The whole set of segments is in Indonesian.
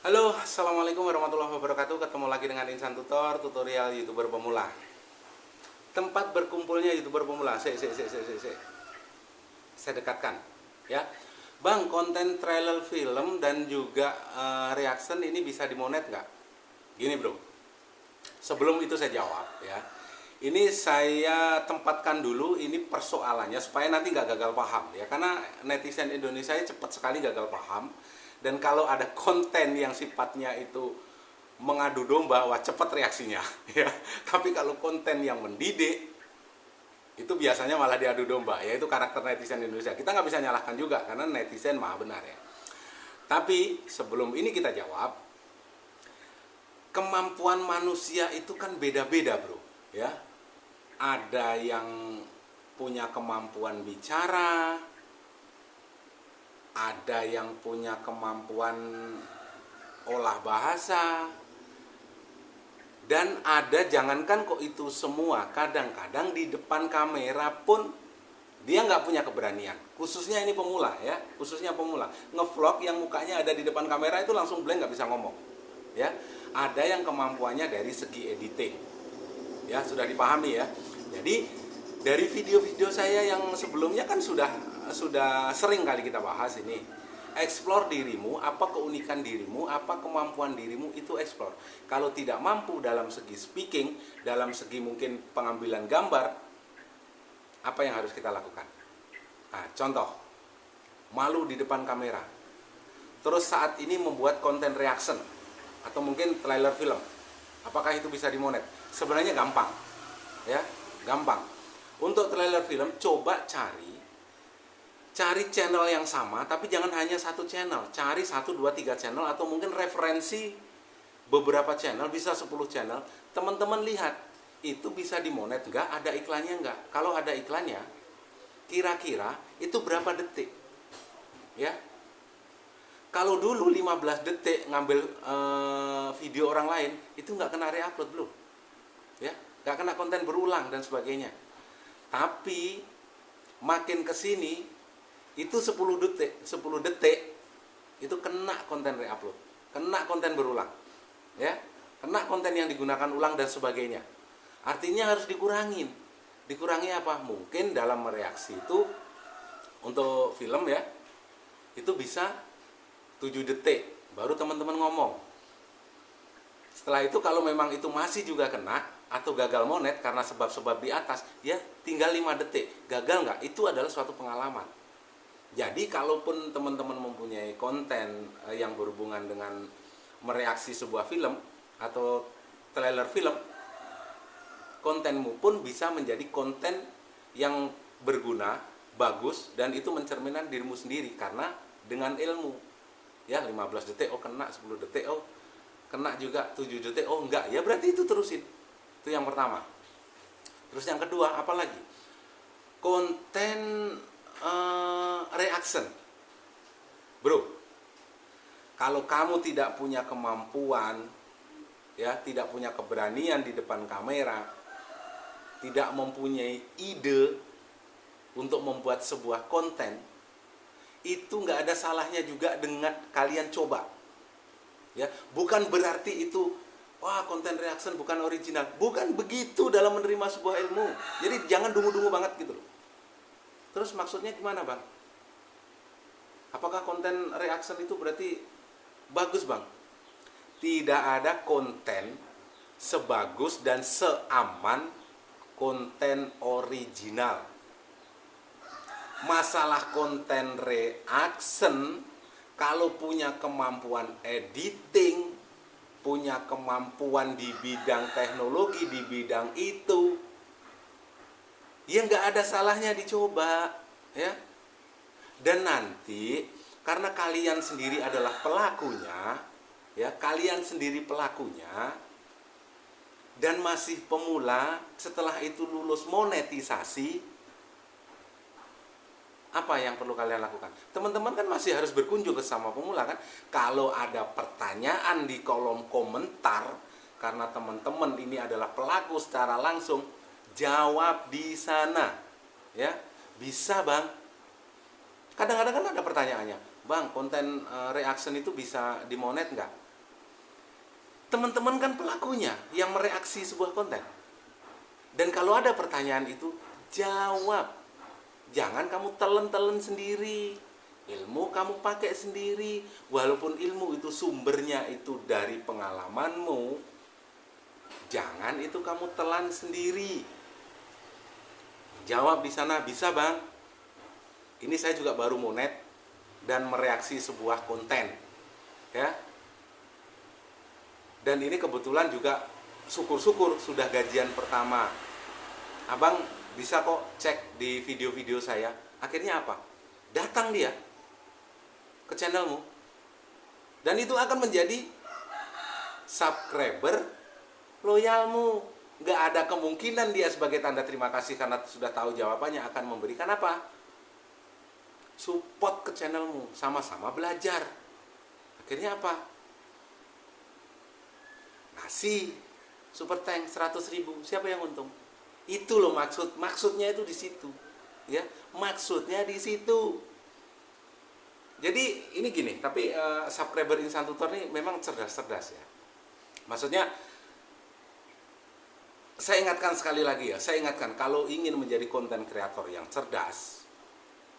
Halo, assalamualaikum warahmatullahi wabarakatuh. Ketemu lagi dengan Insan Tutor, tutorial youtuber pemula. Tempat berkumpulnya youtuber pemula. Saya dekatkan, ya. Bang, konten trailer film dan juga reaction ini bisa dimonet nggak? Gini bro, sebelum itu saya jawab, ya. Ini saya tempatkan dulu ini persoalannya supaya nanti nggak gagal paham, ya. Karena netizen Indonesia cepat sekali gagal paham. Dan kalau ada konten yang sifatnya itu mengadu domba, wah cepat reaksinya, ya. Tapi kalau konten yang mendidik, itu biasanya malah diadu domba, yaitu karakter netizen Indonesia. Kita nggak bisa nyalahkan juga, karena netizen maha benar, ya. Tapi sebelum ini kita jawab, kemampuan manusia itu kan beda-beda bro, ya. Ada yang punya kemampuan bicara, ada yang punya kemampuan olah bahasa, dan ada, jangankan kok itu semua, kadang-kadang di depan kamera pun dia nggak punya keberanian. Khususnya ini pemula, ya, khususnya pemula. Ngevlog yang mukanya ada di depan kamera itu langsung blank, nggak bisa ngomong, ya. Ada yang kemampuannya dari segi editing, ya, sudah dipahami, ya. Jadi dari video-video saya yang sebelumnya kan sudah sering kali kita bahas ini. Explore dirimu, apa keunikan dirimu, apa kemampuan dirimu, itu explore. Kalau tidak mampu dalam segi speaking, dalam segi mungkin pengambilan gambar, apa yang harus kita lakukan? Nah, contoh, malu di depan kamera. Terus saat ini membuat konten reaction atau mungkin trailer film. Apakah itu bisa dimonet? Sebenarnya gampang. Ya, gampang. Untuk trailer film coba cari channel yang sama, tapi jangan hanya satu channel. Cari 1, 2, 3 channel atau mungkin referensi beberapa channel, bisa 10 channel. Teman-teman lihat, itu bisa dimonet nggak, ada iklannya nggak. Kalau ada iklannya, kira-kira itu berapa detik, ya. Kalau dulu 15 detik ngambil video orang lain, itu nggak kena re-upload belum, ya, nggak kena konten berulang dan sebagainya. Tapi makin kesini itu 10 detik itu kena konten re-upload, kena konten berulang, ya, kena konten yang digunakan ulang dan sebagainya. Artinya harus dikurangi apa? Mungkin dalam mereaksi itu untuk film, ya, itu bisa 7 detik baru teman-teman ngomong. Setelah itu kalau memang itu masih juga kena atau gagal monet karena sebab-sebab di atas, ya tinggal 5 detik. Gagal nggak? Itu adalah suatu pengalaman. Jadi kalaupun teman-teman mempunyai konten yang berhubungan dengan mereaksi sebuah film atau trailer film, kontenmu pun bisa menjadi konten yang berguna, bagus, dan itu mencerminkan dirimu sendiri karena dengan ilmu. Ya, 15 detik oh kena, 10 detik oh kena juga, 7 detik oh enggak. Ya berarti itu terusin. Itu yang pertama. Terus yang kedua, apa lagi? Konten reaction. Bro, kalau kamu tidak punya kemampuan, ya, tidak punya keberanian di depan kamera, tidak mempunyai ide untuk membuat sebuah konten, itu nggak ada salahnya juga dengan kalian coba. Ya, bukan berarti itu wah konten reaction bukan original. Bukan begitu dalam menerima sebuah ilmu. Jadi jangan dungu-dungu banget gitu loh. Terus maksudnya gimana bang? Apakah konten reaction itu berarti bagus bang? Tidak ada konten sebagus dan seaman konten original. Masalah konten reaction, kalau punya kemampuan editing, punya kemampuan di bidang teknologi, di bidang itu, ya nggak ada salahnya dicoba, ya. Dan nanti karena kalian sendiri adalah pelakunya, ya, kalian sendiri pelakunya dan masih pemula, setelah itu lulus monetisasi, apa yang perlu kalian lakukan? Teman-teman kan masih harus berkunjung ke sama pemula kan? Kalau ada pertanyaan di kolom komentar, karena teman-teman ini adalah pelaku secara langsung, jawab di sana, ya. Bisa bang. Kadang-kadang kan ada pertanyaannya, bang, konten reaction itu bisa dimonet nggak? Teman-teman kan pelakunya yang mereaksi sebuah konten. Dan kalau ada pertanyaan itu, jawab. Jangan kamu telen-telen sendiri. Ilmu kamu pakai sendiri. Walaupun ilmu itu sumbernya itu dari pengalamanmu, jangan itu kamu telan sendiri. Jawab di sana, bisa bang. Ini saya juga baru monet dan mereaksi sebuah konten. Ya. Dan ini kebetulan juga syukur-syukur sudah gajian pertama. Abang bisa kok cek di video-video saya. Akhirnya apa? Datang dia ke channelmu. Dan itu akan menjadi subscriber loyalmu. Nggak ada kemungkinan dia sebagai tanda terima kasih karena sudah tahu jawabannya akan memberikan apa? Support ke channelmu. Sama-sama belajar. Akhirnya apa? Ngasih super tank 100.000. Siapa yang untung? Itu loh maksudnya itu di situ, ya, maksudnya di situ. Jadi ini gini, tapi subscriber Instan Tutor ini memang cerdas-cerdas ya. Maksudnya saya ingatkan sekali lagi ya, saya ingatkan kalau ingin menjadi konten kreator yang cerdas,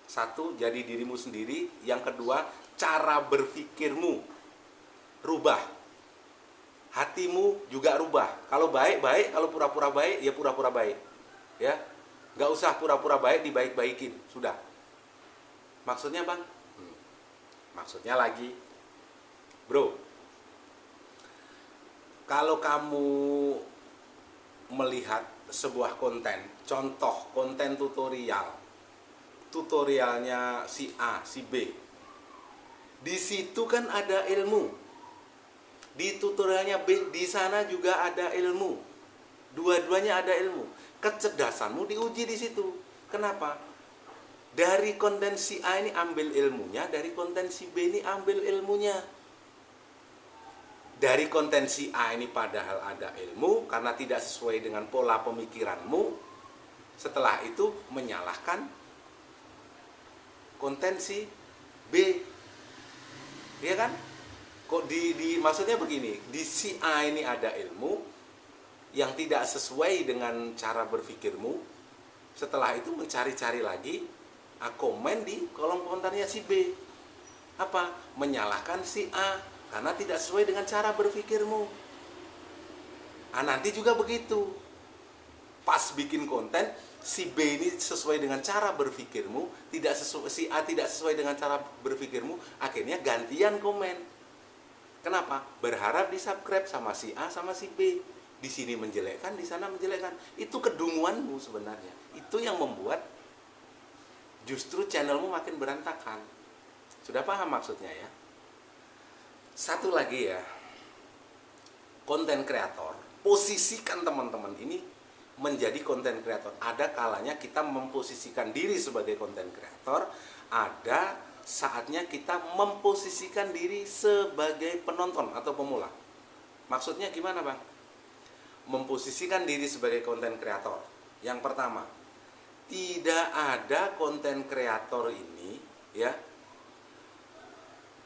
satu, jadi dirimu sendiri. Yang kedua, cara berpikirmu rubah. Hatimu juga rubah. Kalau baik, baik. Kalau pura-pura baik, ya pura-pura baik. Ya, nggak usah pura-pura baik dibaik-baikin. Sudah. Maksudnya bang? Maksudnya lagi, bro. Kalau kamu melihat sebuah konten, contoh konten tutorialnya si A, si B. Di situ kan ada ilmu. Di tutorialnya B, di sana juga ada ilmu. Dua-duanya ada ilmu. Kecerdasanmu diuji di situ. Kenapa? Dari konten si A ini ambil ilmunya, dari konten si B ini ambil ilmunya. Dari konten si A ini padahal ada ilmu, karena tidak sesuai dengan pola pemikiranmu. Setelah itu menyalahkan konten si B. Iya kan? Kok maksudnya begini, di si A ini ada ilmu yang tidak sesuai dengan cara berpikirmu. Setelah itu mencari-cari lagi, komen di kolom komentarnya si B. Apa? Menyalahkan si A karena tidak sesuai dengan cara berpikirmu. Nanti juga begitu. Pas bikin konten, si B ini sesuai dengan cara berpikirmu, si A tidak sesuai dengan cara berpikirmu, akhirnya gantian komen. Kenapa? Berharap di-subscribe sama si A sama si B. Di sini menjelekkan, di sana menjelekkan. Itu kedunguanmu sebenarnya. Itu yang membuat justru channelmu makin berantakan. Sudah paham maksudnya ya? Satu lagi ya. Konten kreator. Posisikan teman-teman ini menjadi konten kreator. Ada kalanya kita memposisikan diri sebagai konten kreator. Ada saatnya kita memposisikan diri sebagai penonton atau pemula. Maksudnya gimana bang? Memposisikan diri sebagai konten kreator. Yang pertama, tidak ada konten kreator ini ya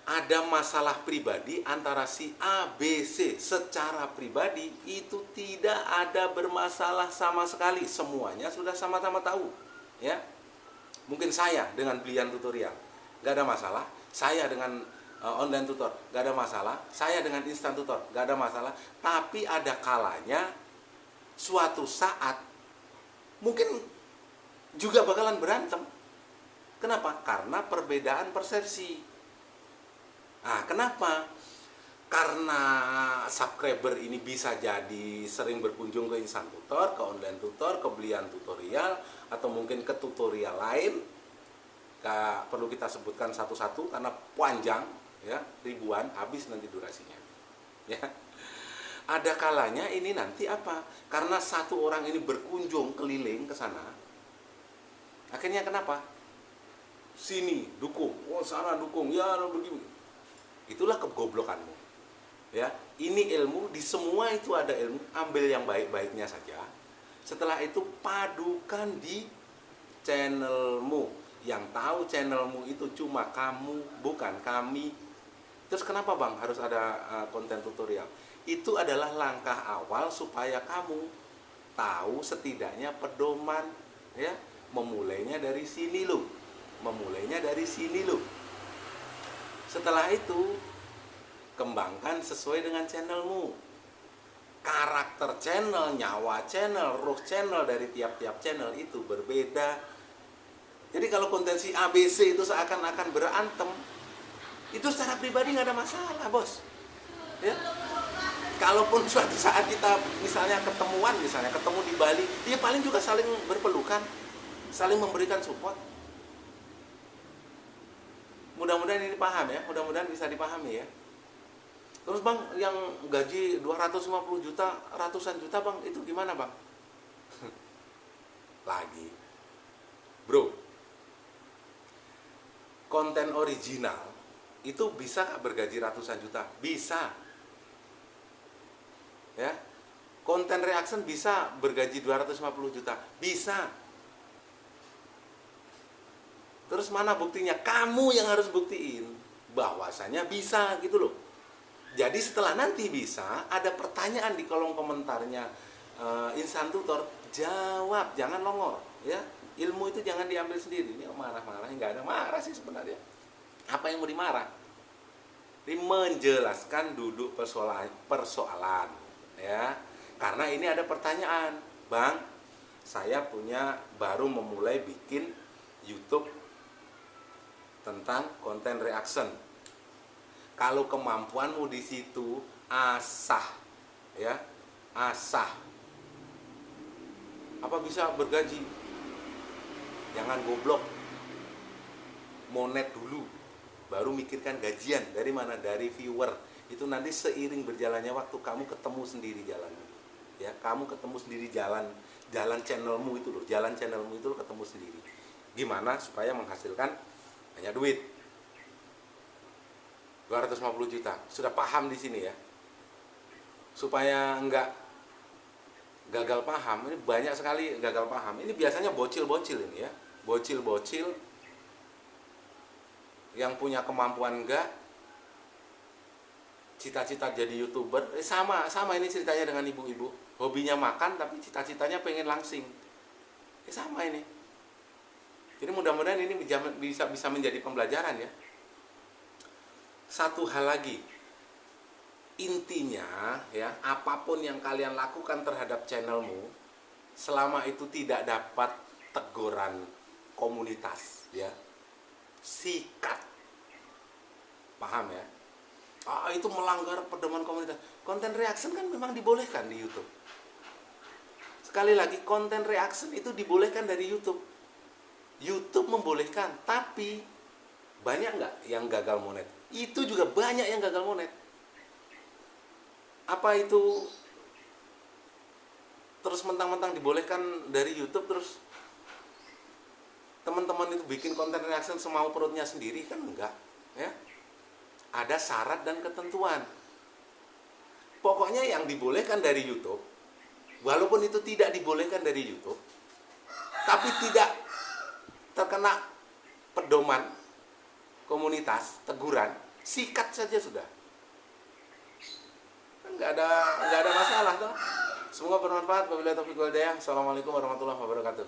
ada masalah pribadi antara si A, B, C. Secara pribadi itu tidak ada bermasalah sama sekali. Semuanya sudah sama-sama tahu ya. Mungkin saya dengan belian tutorial gak ada masalah, saya dengan online tutor gak ada masalah, saya dengan instan tutor gak ada masalah. Tapi ada kalanya suatu saat mungkin juga bakalan berantem. Kenapa? Karena perbedaan persepsi. Kenapa? Karena subscriber ini bisa jadi sering berkunjung ke instan tutor, ke online tutor, ke belian tutorial, atau mungkin ke tutorial lain. Gak perlu kita sebutkan satu-satu karena panjang ya, ribuan, habis nanti durasinya ya. Ada kalanya ini nanti apa? Karena satu orang ini berkunjung keliling ke sana, akhirnya kenapa? Sini dukung, sana dukung, ya begini. Itulah kegoblokanmu ya. Ini ilmu, di semua itu ada ilmu. Ambil yang baik-baiknya saja. Setelah itu padukan di channelmu. Yang tahu channelmu itu cuma kamu, bukan kami. Terus kenapa bang harus ada konten tutorial? Itu adalah langkah awal supaya kamu tahu setidaknya pedoman, ya, memulainya dari sini lo, memulainya dari sini lo. Setelah itu kembangkan sesuai dengan channelmu. Karakter channel, nyawa channel, roh channel dari tiap-tiap channel itu berbeda. Jadi kalau konten si ABC itu seakan-akan berantem, itu secara pribadi nggak ada masalah, bos. Ya, kalaupun suatu saat kita misalnya ketemuan, misalnya ketemu di Bali, ya paling juga saling berpelukan, saling memberikan support. Mudah-mudahan ini paham ya, mudah-mudahan bisa dipahami ya. Terus bang, yang gaji 250 juta, ratusan juta bang, itu gimana bang? Lagi, bro, konten original itu bisa gak bergaji ratusan juta? Bisa. Ya, konten reaction bisa bergaji 250 juta? Bisa. Terus mana buktinya? Kamu yang harus buktiin bahwasanya bisa gitu loh. Jadi setelah nanti bisa, ada pertanyaan di kolom komentarnya Insan Tutor, jawab, jangan longor ya. Ilmu itu jangan diambil sendiri. Ini marah-marah, nggak ada marah sih sebenarnya. Apa yang mau dimarah? Ini menjelaskan duduk persoalan ya. Karena ini ada pertanyaan, bang, saya baru memulai bikin YouTube tentang konten reaction. Kalau kemampuanmu di situ asah, ya, asah. Apa bisa bergaji? Jangan goblok. Monet dulu, baru mikirkan gajian. Dari mana? Dari viewer. Itu nanti seiring berjalannya waktu kamu ketemu sendiri jalannya. Ya, kamu ketemu sendiri jalan channelmu itu loh, jalan channelmu itu loh, ketemu sendiri. Gimana supaya menghasilkan banyak duit? 250 juta. Sudah paham di sini ya. Supaya enggak gagal paham. Ini banyak sekali gagal paham. Ini biasanya bocil-bocil ini ya. Bocil-bocil yang punya kemampuan enggak, cita-cita jadi YouTuber. Sama ini ceritanya dengan ibu-ibu. Hobinya makan tapi cita-citanya pengen langsing. Sama ini. Jadi mudah-mudahan ini bisa menjadi pembelajaran ya. Satu hal lagi, intinya ya, apapun yang kalian lakukan terhadap channelmu, selama itu tidak dapat teguran komunitas ya, sikat. Paham ya? Itu melanggar pedoman komunitas. Konten reaction kan memang dibolehkan di YouTube. Sekali lagi, konten reaction itu dibolehkan dari YouTube. YouTube membolehkan, tapi banyak nggak yang gagal monet? Itu juga banyak yang gagal monet. Apa itu terus mentang-mentang dibolehkan dari YouTube, terus teman-teman itu bikin konten reaction semau perutnya sendiri? Kan enggak ya. Ada syarat dan ketentuan. Pokoknya yang dibolehkan dari YouTube, walaupun itu tidak dibolehkan dari YouTube, tapi tidak terkena pedoman komunitas, teguran, sikat saja sudah. Nggak ada masalah toh. Semoga bermanfaat. Wabillahi taufiq wal hidayah. Assalamualaikum warahmatullahi wabarakatuh.